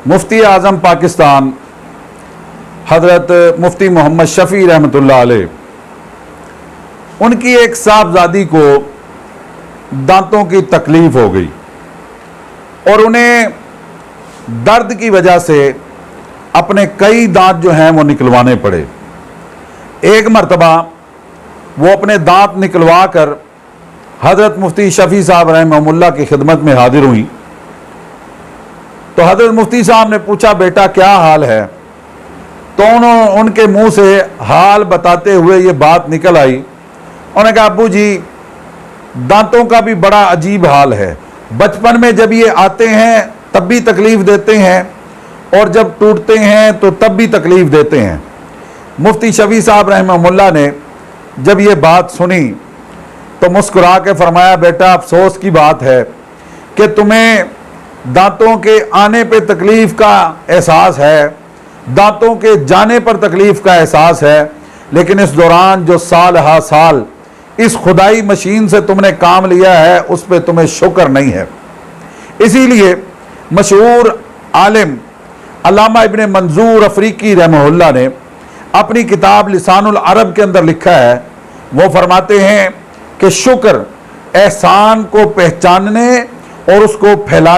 मुफ्ती आज़म पाकिस्तान हज़रत मुफ्ती मोहम्मद शफ़ी रहमतुल्लाह अलैह, उनकी एक साहबजादी को दांतों की तकलीफ़ हो गई और उन्हें दर्द की वजह से अपने कई दांत जो हैं वो निकलवाने पड़े। एक मरतबा वो अपने दांत निकलवा कर हज़रत मुफ्ती शफ़ी साहब रहमहुल्लाह की खिदमत में हाजिर हुई तो हज़रत मुफ्ती साहब ने पूछा, बेटा क्या हाल है? तो उनके मुंह से हाल बताते हुए ये बात निकल आई। उन्होंने कहा, अब्बू जी दांतों का भी बड़ा अजीब हाल है। बचपन में जब ये आते हैं तब भी तकलीफ़ देते हैं और जब टूटते हैं तो तब भी तकलीफ़ देते हैं। मुफ्ती शफ़ी साहब रहमहुल्लाह ने जब ये बात सुनी तो मुस्कुरा के फरमाया, बेटा अफसोस की बात है कि तुम्हें दांतों के आने पे तकलीफ़ का एहसास है, दांतों के जाने पर तकलीफ़ का एहसास है, लेकिन इस दौरान जो साल हा साल इस खुदाई मशीन से तुमने काम लिया है उस पर तुम्हें शुक्र नहीं है। इसीलिए मशहूर आलिम अल्लामा इब्ने मंजूर अफरीकी रहमहुल्लाह ने अपनी किताब लिसानुल अरब के अंदर लिखा है, वो फरमाते हैं कि शुक्र एहसान को पहचानने और उसको फैला